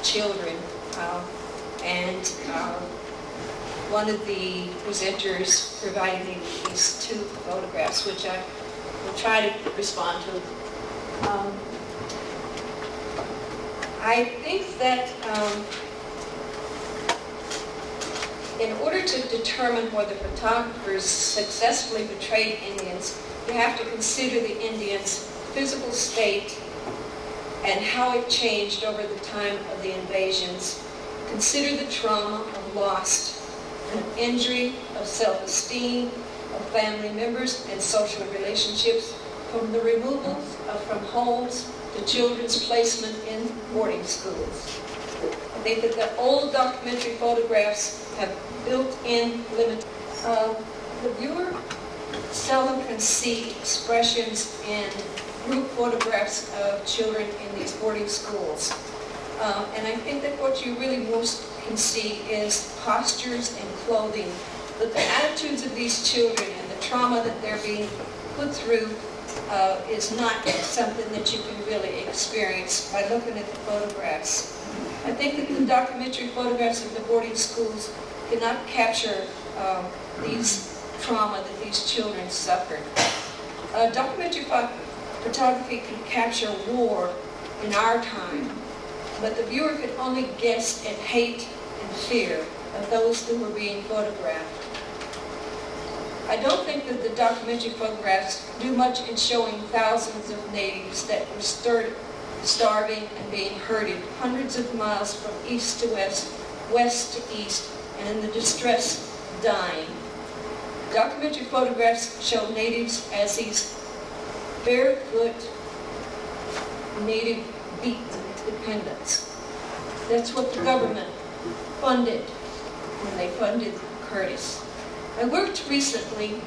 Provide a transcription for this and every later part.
children. And one of the presenters provided me with these two photographs, which I will try to respond to. I think that in order to determine whether photographers successfully portrayed Indians, you have to consider the Indians' physical state and how it changed over the time of the invasions. Consider the trauma of loss, of injury, of self-esteem, of family members and social relationships, from the removal from homes to children's placement in boarding schools. I think that the old documentary photographs have built-in limits. The viewer seldom can see expressions in group photographs of children in these boarding schools. And I think that what you really most can see is postures and clothing. But the attitudes of these children and the trauma that they're being put through is not something that you can really experience by looking at the photographs. I think that the documentary photographs of the boarding schools cannot capture these trauma that these children suffered. Documentary photography can capture war in our time, but the viewer could only guess at hate and fear of those who were being photographed. I don't think that the documentary photographs do much in showing thousands of natives that were starving and being herded hundreds of miles from east to west, west to east, and in the distress dying. Documentary photographs show natives as these barefoot native beat dependents. That's what the government funded when they funded Curtis. I worked recently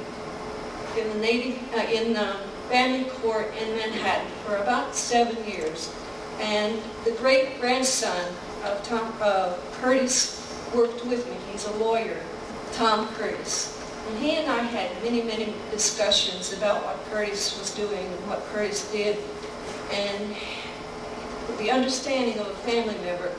in the family court in Manhattan for about 7 years, and the great-grandson of Curtis worked with me. He's a lawyer, Tom Curtis. And he and I had many, many discussions about what Curtis was doing and what Curtis did. And the understanding of a family member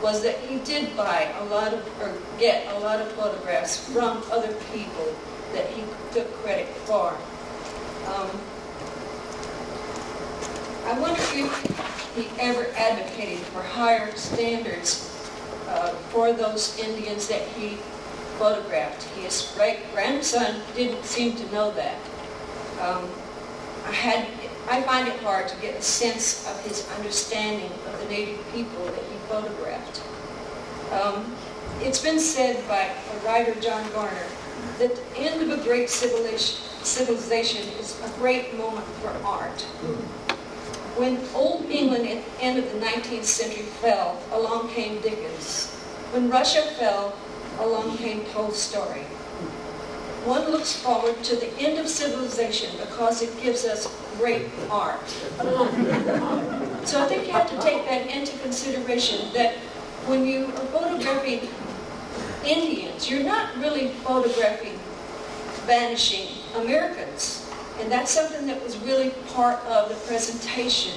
was that he did buy a lot of, or get a lot of photographs from other people that he took credit for. I wonder if he ever advocated for higher standards for those Indians that he photographed. His great-grandson didn't seem to know that. I find it hard to get a sense of his understanding of the native people that he photographed. It's been said by a writer, John Garner, that the end of a great civilization is a great moment for art. When old England at the end of the 19th century fell, along came Dickens. When Russia fell, along came Tolstoy. One looks forward to the end of civilization because it gives us great art. So I think you have to take that into consideration, that when you are photographing Indians, you're not really photographing vanishing Americans. And that's something that was really part of the presentation,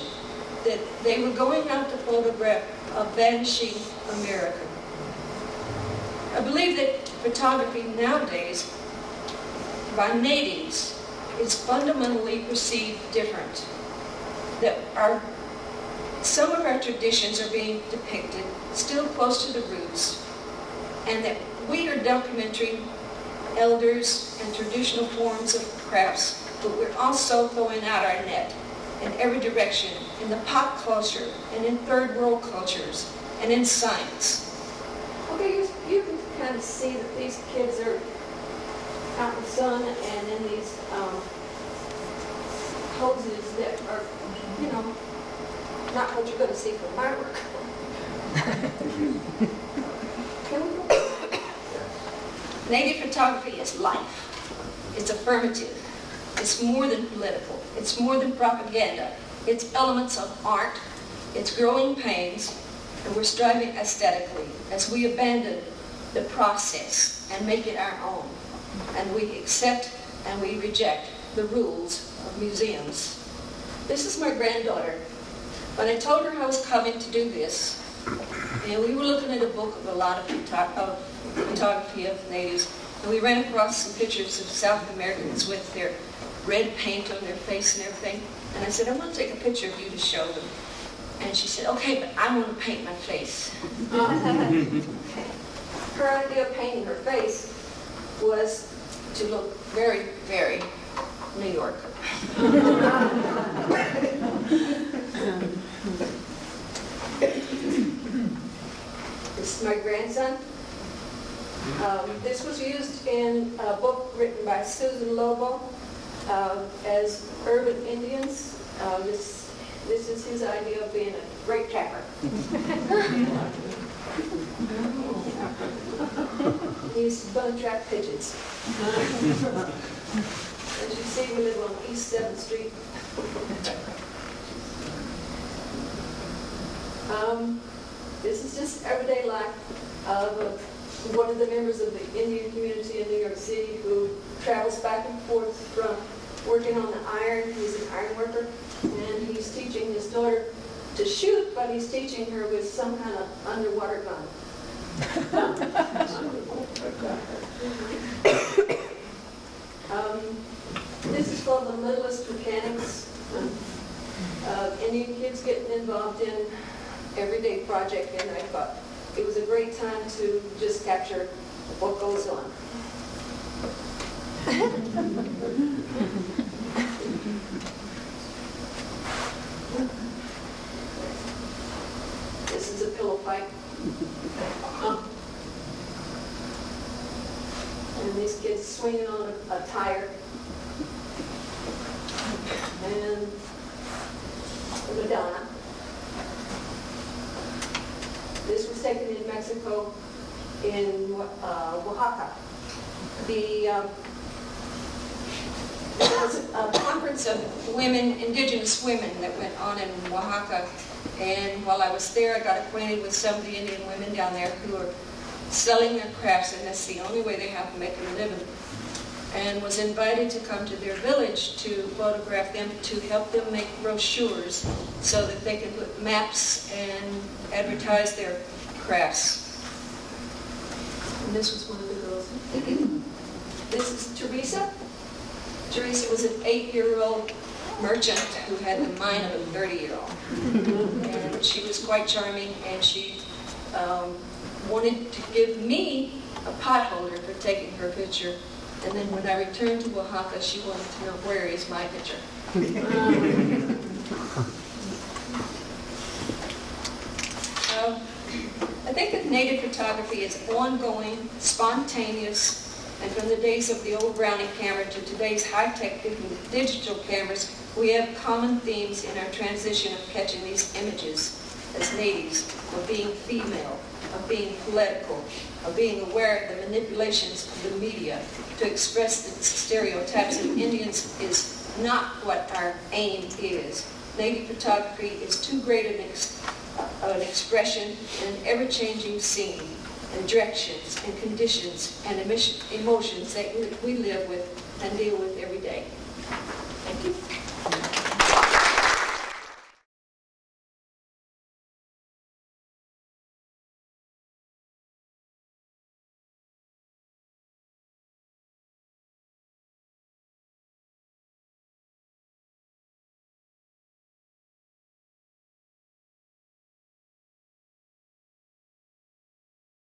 that they were going out to photograph a vanishing American. I believe that photography nowadays by natives is fundamentally perceived different. That some of our traditions are being depicted still close to the roots, and that we are documenting elders and traditional forms of crafts, but we're also throwing out our net in every direction, in the pop culture, and in third world cultures, and in science. Okay, you can kind of see that these kids are out in the sun and in these poses that are, you know, not what you're going to see from my work. Can we go? Native photography is life. It's affirmative. It's more than political. It's more than propaganda. It's elements of art. It's growing pains. And we're striving aesthetically as we abandon the process and make it our own. And we accept and we reject the rules of museums. This is my granddaughter. When I told her I was coming to do this, And we were looking at a book of a lot of photography of natives, and we ran across some pictures of South Americans with their red paint on their face and everything. And I said, I want to take a picture of you to show them. And she said, okay, but I want to paint my face. Her idea of painting her face was to look very, very New Yorker. This is my grandson. This was used in a book written by Susan Lobo as urban Indians. This is his idea of being a great trapper. He used to bone trap pigeons. As you see, we live on East 7th Street. This is just everyday life of one of the members of the Indian community in New York City who travels back and forth from working on the iron. He's an iron worker, and he's teaching his daughter to shoot, but he's teaching her with some kind of underwater gun. This is called the Littlest Mechanics. Indian kids getting involved in everyday project, and I thought it was a great time to just capture what goes on. This is a pillow fight. And these kids swinging on a tire. And the Madonna. This was taken in Mexico, in Oaxaca. There was a conference of women, indigenous women, that went on in Oaxaca. And while I was there, I got acquainted with some of the Indian women down there who are selling their crafts, and that's the only way they have to make a living. And was invited to come to their village to photograph them, to help them make brochures so that they could put maps and advertise their crafts. And this was one of the girls. This is Teresa. Teresa was an 8-year-old merchant who had the mind of a 30-year-old. And she was quite charming, and she wanted to give me a pot holder for taking her picture. And then when I returned to Oaxaca, she wanted to know, where is my picture? I think that native photography is ongoing, spontaneous, and from the days of the old Brownie camera to today's high-tech digital cameras, we have common themes in our transition of catching these images as natives, of being female, of being political, of being aware of the manipulations of the media to express the stereotypes of Indians is not what our aim is. Native photography is too great an expression in an ever-changing scene, and directions and conditions and emotions that we live with and deal with every day. Thank you.